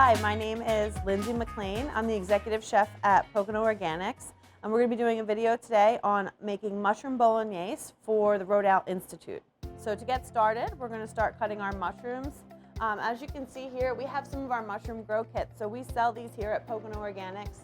Hi, my name is Lindsay McClain. I'm the executive chef at Pocono Organics, and we're going to be doing a video today on making mushroom bolognese for the Rodale Institute. So to get started, we're going to start cutting our mushrooms. As you can see here, we have some of our mushroom grow kits. So we sell these here at Pocono Organics.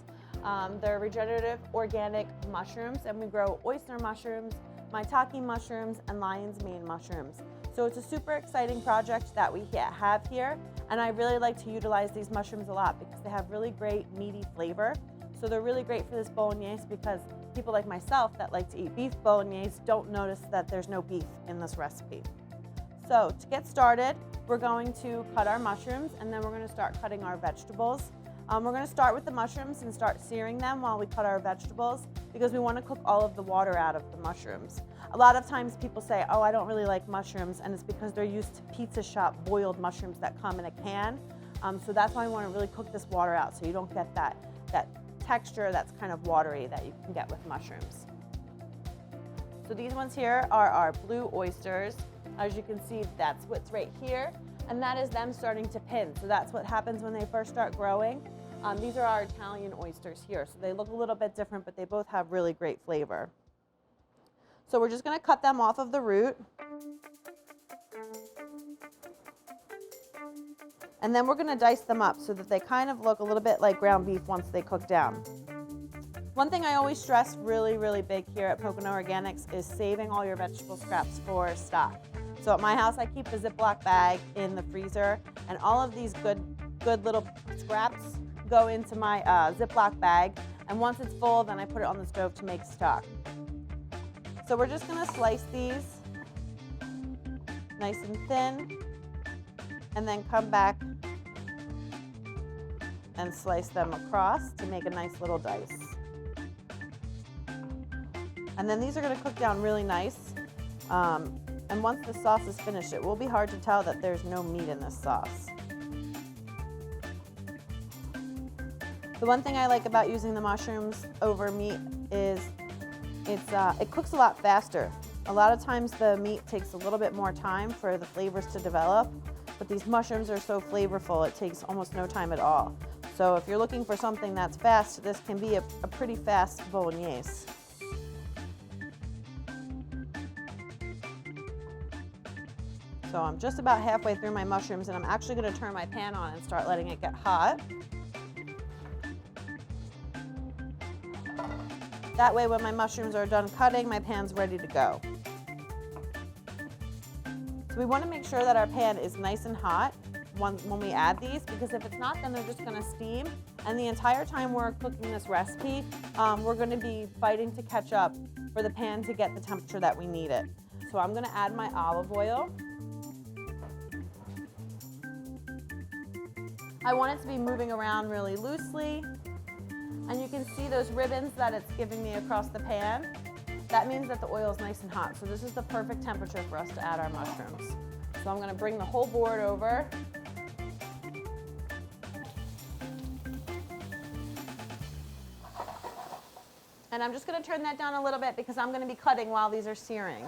They're regenerative organic mushrooms, and we grow oyster mushrooms, maitake mushrooms, and lion's mane mushrooms. So it's a super exciting project that we have here, and I really like to utilize these mushrooms a lot because they have really great meaty flavor. So they're really great for this bolognese because people like myself that like to eat beef bolognese don't notice that there's no beef in this recipe. So to get started, we're going to cut our mushrooms, and then we're going to start cutting our vegetables. We're going to start with the mushrooms and start searing them while we cut our vegetables because we want to cook all of the water out of the mushrooms. A lot of times people say, oh, I don't really like mushrooms, and it's because they're used to pizza shop boiled mushrooms that come in a can. So that's why we want to really cook this water out so you don't get that texture that's kind of watery that you can get with mushrooms. So these ones here are our blue oysters. As you can see, that's what's right here, and that is them starting to pin. So that's what happens when they first start growing. These are our Italian oysters here. So they look a little bit different, but they both have really great flavor. So we're just going to cut them off of the root. And then we're going to dice them up so that they kind of look a little bit like ground beef once they cook down. One thing I always stress really big here at Pocono Organics is saving all your vegetable scraps for stock. So at my house, I keep a Ziploc bag in the freezer, and all of these good little scraps go into my Ziploc bag, and once it's full, then I put it on the stove to make stock. So we're just gonna slice these nice and thin, and then come back and slice them across to make a nice little dice. And then these are gonna cook down really nice. And once the sauce is finished, it will be hard to tell that there's no meat in this sauce. The one thing I like about using the mushrooms over meat is it cooks a lot faster. A lot of times the meat takes a little bit more time for the flavors to develop, but these mushrooms are so flavorful, it takes almost no time at all. So if you're looking for something that's fast, this can be a pretty fast bolognese. So I'm just about halfway through my mushrooms, and I'm actually going to turn my pan on and start letting it get hot. That way when my mushrooms are done cutting, my pan's ready to go. So we want to make sure that our pan is nice and hot when we add these, because if it's not, then they're just going to steam. And the entire time we're cooking this recipe, we're going to be fighting to catch up for the pan to get the temperature that we need it. So I'm going to add my olive oil. I want it to be moving around really loosely. And you can see those ribbons that it's giving me across the pan. That means that the oil is nice and hot. So this is the perfect temperature for us to add our mushrooms. So I'm going to bring the whole board over. And I'm just going to turn that down a little bit because I'm going to be cutting while these are searing.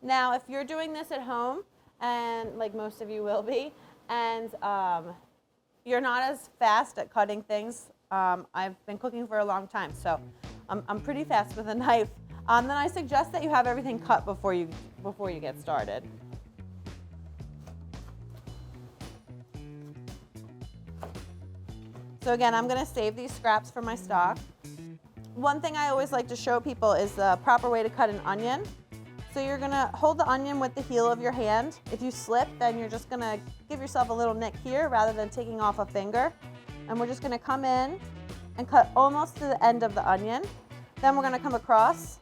Now, if you're doing this at home, and like most of you will be, and you're not as fast at cutting things. I've been cooking for a long time, so I'm pretty fast with a knife. Then I suggest that you have everything cut before you get started. So again, I'm going to save these scraps for my stock. One thing I always like to show people is the proper way to cut an onion. So you're going to hold the onion with the heel of your hand. If you slip, then you're just going to give yourself a little nick here rather than taking off a finger. And we're just going to come in and cut almost to the end of the onion. Then we're going to come across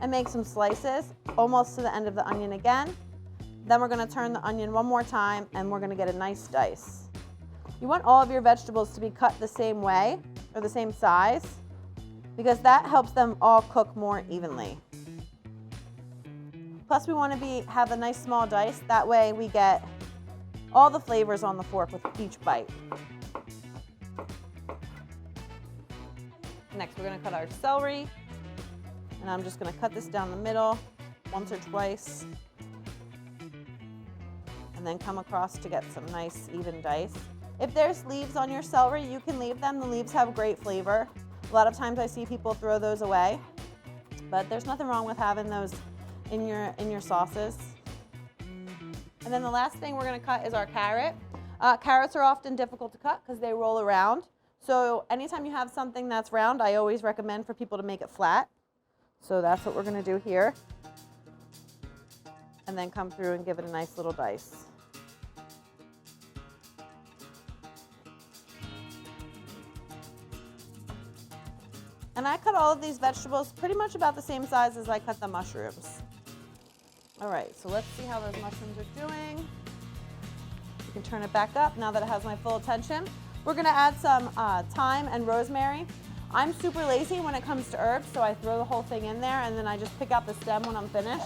and make some slices almost to the end of the onion again. Then we're going to turn the onion one more time, and we're going to get a nice dice. You want all of your vegetables to be cut the same way or the same size because that helps them all cook more evenly. Plus we want to have a nice small dice, that way we get all the flavors on the fork with each bite. Next we're going to cut our celery, and I'm just going to cut this down the middle once or twice. and then come across to get some nice even dice. If there's leaves on your celery, you can leave them. The leaves have great flavor. A lot of times I see people throw those away, but there's nothing wrong with having those in your sauces. And then the last thing we're gonna cut is our carrot. Carrots are often difficult to cut because they roll around. So anytime you have something that's round, I always recommend for people to make it flat. So that's what we're gonna do here. And then come through and give it a nice little dice. And I cut all of these vegetables pretty much about the same size as I cut the mushrooms. All right, so let's see how those mushrooms are doing. You can turn it back up now that it has my full attention. We're gonna add some thyme and rosemary. I'm super lazy when it comes to herbs, so I throw the whole thing in there and then I just pick out the stem when I'm finished.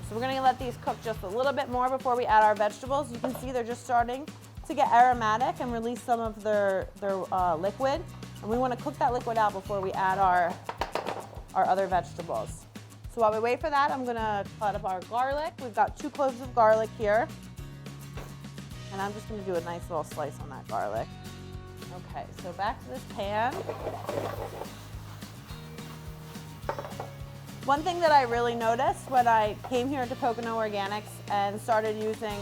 So we're gonna let these cook just a little bit more before we add our vegetables. You can see they're just starting to get aromatic and release some of their liquid. And we wanna cook that liquid out before we add our other vegetables. So while we wait for that, I'm gonna cut up our garlic. We've got 2 cloves of garlic here. And I'm just gonna do a nice little slice on that garlic. Okay, so back to this pan. One thing that I really noticed when I came here to Pocono Organics and started using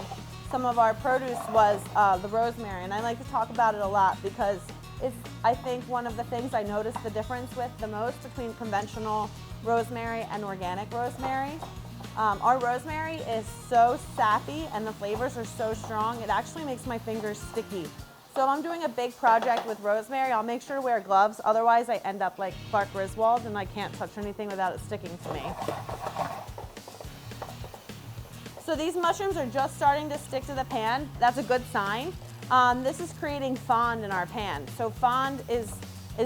some of our produce was the rosemary. And I like to talk about it a lot because it's, I think, one of the things I noticed the difference with the most between conventional rosemary and organic rosemary. Our rosemary is so sappy and the flavors are so strong, it actually makes my fingers sticky. So if I'm doing a big project with rosemary, I'll make sure to wear gloves. Otherwise, I end up like Clark Griswold and I can't touch anything without it sticking to me. So these mushrooms are just starting to stick to the pan. That's a good sign. This is creating fond in our pan. So fond is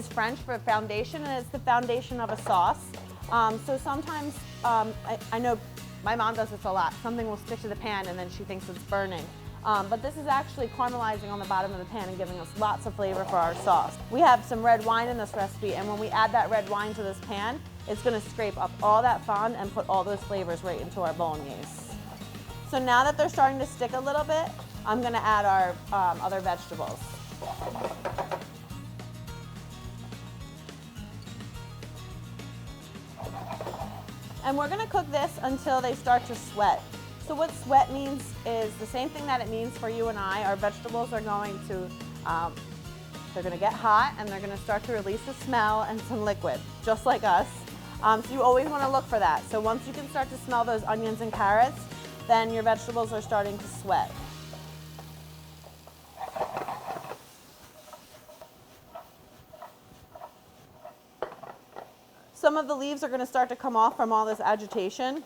French for foundation, and it's the foundation of a sauce. So sometimes, I know my mom does this a lot. Something will stick to the pan and then she thinks it's burning. But this is actually caramelizing on the bottom of the pan and giving us lots of flavor for our sauce. We have some red wine in this recipe, and when we add that red wine to this pan, it's gonna scrape up all that fond and put all those flavors right into our bolognese. So now that they're starting to stick a little bit, I'm gonna add our other vegetables. And we're gonna cook this until they start to sweat. So what sweat means is the same thing that it means for you and I. Our vegetables are going to, they're gonna get hot and they're gonna start to release a smell and some liquid, just like us. So you always wanna look for that. So once you can start to smell those onions and carrots, then your vegetables are starting to sweat. Some of the leaves are going to start to come off from all this agitation,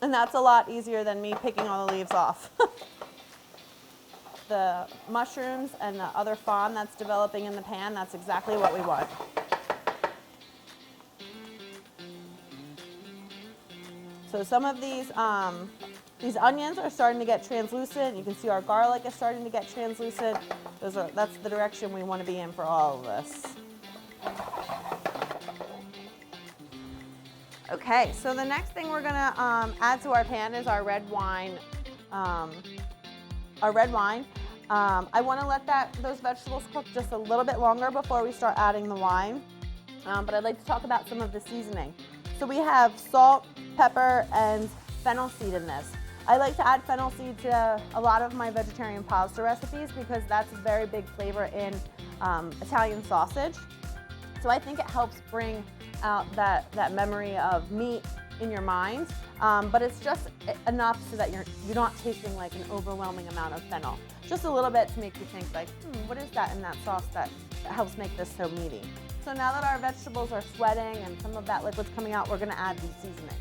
and that's a lot easier than me picking all the leaves off. The mushrooms and the other fond that's developing in the pan, that's exactly what we want. So some of these onions are starting to get translucent. You can see our garlic is starting to get translucent. That's the direction we want to be in for all of this. Okay, so the next thing we're gonna add to our pan is our red wine. I wanna let those vegetables cook just a little bit longer before we start adding the wine. But I'd like to talk about some of the seasoning. So we have salt, pepper, and fennel seed in this. I like to add fennel seed to a lot of my vegetarian pasta recipes because that's a very big flavor in Italian sausage. So I think it helps bring out that memory of meat in your mind, but it's just enough so that you're not tasting like an overwhelming amount of fennel. Just a little bit to make you think like, what is that in that sauce that helps make this so meaty? So now that our vegetables are sweating and some of that liquid's coming out, we're gonna add these seasonings.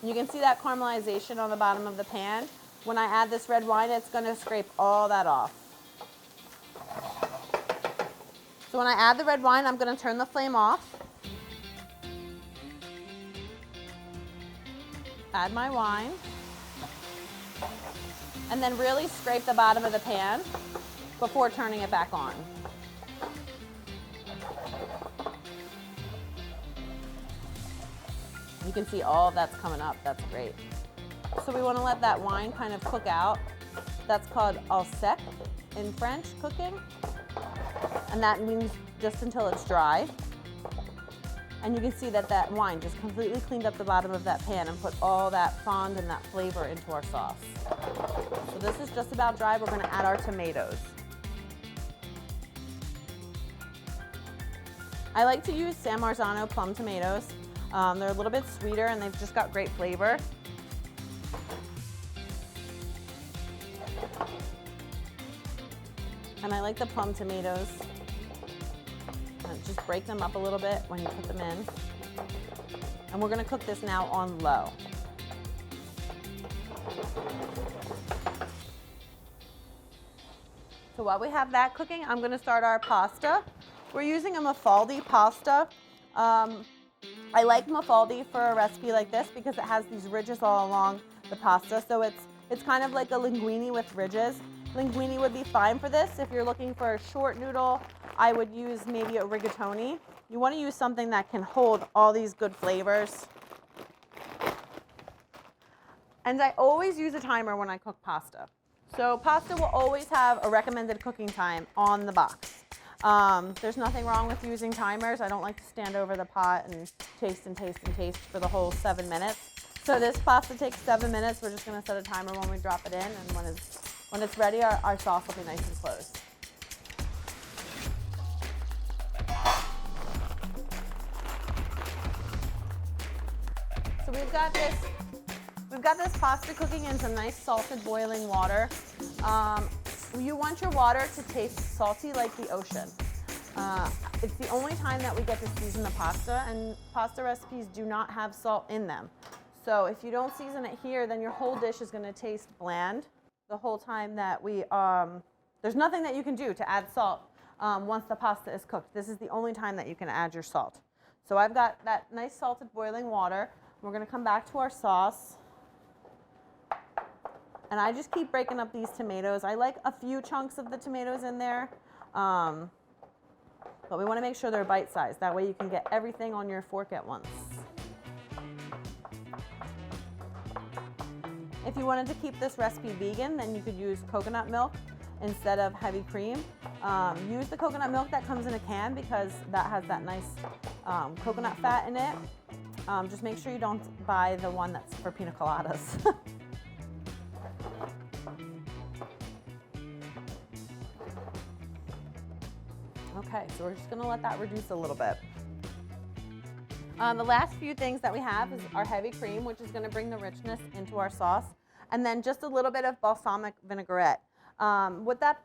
You can see that caramelization on the bottom of the pan. When I add this red wine, it's gonna scrape all that off. So when I add the red wine, I'm gonna turn the flame off. Add my wine. And then really scrape the bottom of the pan before turning it back on. You can see all of that's coming up. That's great. So we want to let that wine kind of cook out. That's called au sec in French cooking. And that means just until it's dry. And you can see that that wine just completely cleaned up the bottom of that pan and put all that fond and that flavor into our sauce. So this is just about dry. We're going to add our tomatoes. I like to use San Marzano plum tomatoes. They're a little bit sweeter and they've just got great flavor. And I like the plum tomatoes. Just break them up a little bit when you put them in. And we're going to cook this now on low. So while we have that cooking, I'm going to start our pasta. We're using a Mafaldi pasta. I like Mafaldi for a recipe like this because it has these ridges all along the pasta. So it's kind of like a linguine with ridges. Linguine would be fine for this. If you're looking for a short noodle, I would use maybe a rigatoni. You want to use something that can hold all these good flavors. And I always use a timer when I cook pasta. So pasta will always have a recommended cooking time on the box. There's nothing wrong with using timers. I don't like to stand over the pot and taste and taste and taste for the whole 7 minutes. So this pasta takes 7 minutes. We're just going to set a timer when we drop it in, and when it's ready, our sauce will be nice and close. So we've got this pasta cooking in some nice salted boiling water. You want your water to taste salty like the ocean. It's the only time that we get to season the pasta, and pasta recipes do not have salt in them. So if you don't season it here, then your whole dish is going to taste bland the whole time that there's nothing that you can do to add salt once the pasta is cooked. This is the only time that you can add your salt. So I've got that nice salted boiling water. We're going to come back to our sauce. And I just keep breaking up these tomatoes. I like a few chunks of the tomatoes in there, but we want to make sure they're bite-sized. That way you can get everything on your fork at once. If you wanted to keep this recipe vegan, then you could use coconut milk instead of heavy cream. Use the coconut milk that comes in a can because that has that nice coconut fat in it. Just make sure you don't buy the one that's for pina coladas. Okay, so we're just going to let that reduce a little bit. The last few things that we have is our heavy cream, which is going to bring the richness into our sauce, and then just a little bit of balsamic vinaigrette. What that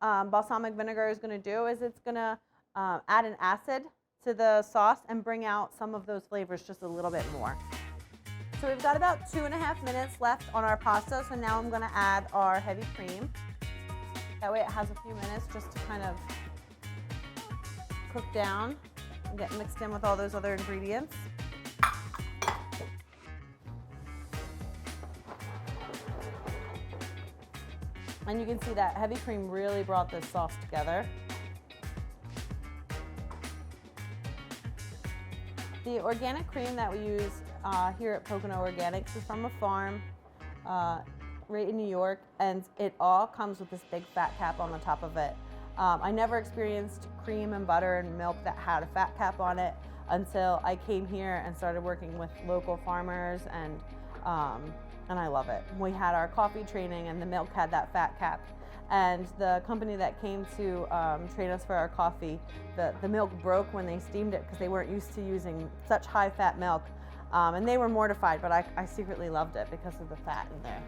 balsamic vinegar is going to do is it's going to add an acid to the sauce and bring out some of those flavors just a little bit more. So we've got about 2.5 minutes left on our pasta, so now I'm going to add our heavy cream. That way it has a few minutes just to kind of cook down and get mixed in with all those other ingredients. And you can see that heavy cream really brought this sauce together. The organic cream that we use here at Pocono Organics is from a farm right in New York, and it all comes with this big fat cap on the top of it. I never experienced cream and butter and milk that had a fat cap on it until I came here and started working with local farmers, and I love it. We had our coffee training and the milk had that fat cap, and the company that came to train us for our coffee, the milk broke when they steamed it because they weren't used to using such high fat milk, and they were mortified, but I secretly loved it because of the fat in there.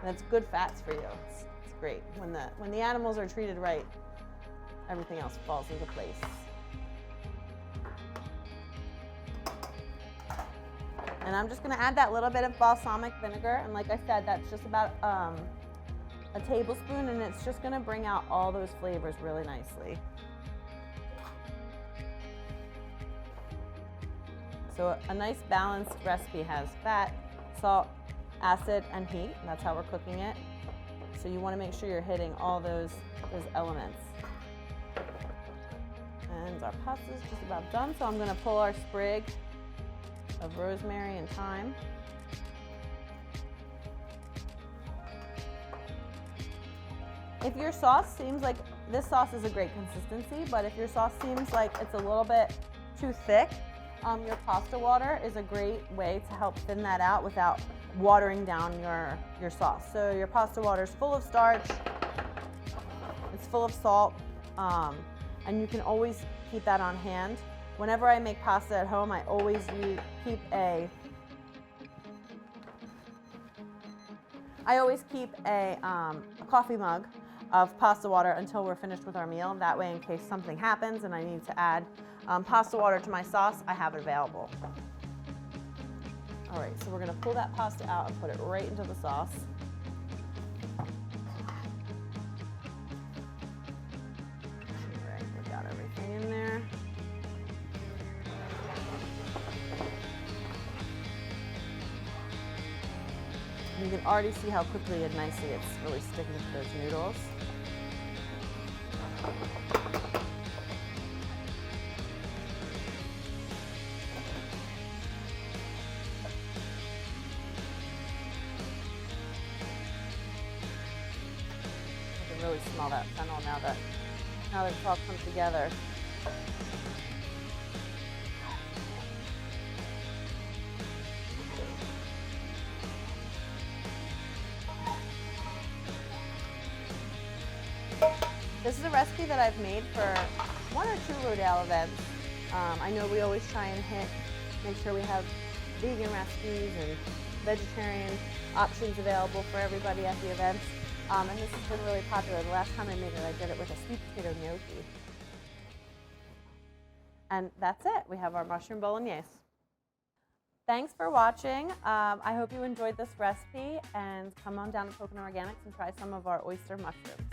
And it's good fats for you. It's great. When the animals are treated right, everything else falls into place. And I'm just going to add that little bit of balsamic vinegar, and like I said, that's just about a tablespoon, and it's just going to bring out all those flavors really nicely. So a nice balanced recipe has fat, salt, acid, and heat. That's how we're cooking it. So you want to make sure you're hitting all those elements. And our pasta is just about done, so I'm going to pull our sprig of rosemary and thyme. If your sauce seems like, this sauce is a great consistency, but if your sauce seems like it's a little bit too thick, your pasta water is a great way to help thin that out without watering down your sauce. So your pasta water is full of starch, it's full of salt, and you can always keep that on hand. Whenever I make pasta at home, I always keep a coffee mug of pasta water until we're finished with our meal. That way, in case something happens and I need to add pasta water to my sauce, I have it available. All right, so we're gonna pull that pasta out and put it right into the sauce. All right, we got everything in there. You can already see how quickly and nicely it's really sticking to those noodles. I can really smell that fennel now that it's all come together. This is a recipe that I've made for 1 or 2 Rodale events. I know we always try and make sure we have vegan recipes and vegetarian options available for everybody at the events. And this has been really popular. The last time I made it, I did it with a sweet potato gnocchi. And that's it. We have our mushroom bolognese. Thanks for watching. I hope you enjoyed this recipe, and come on down to Pocono Organics and try some of our oyster mushrooms.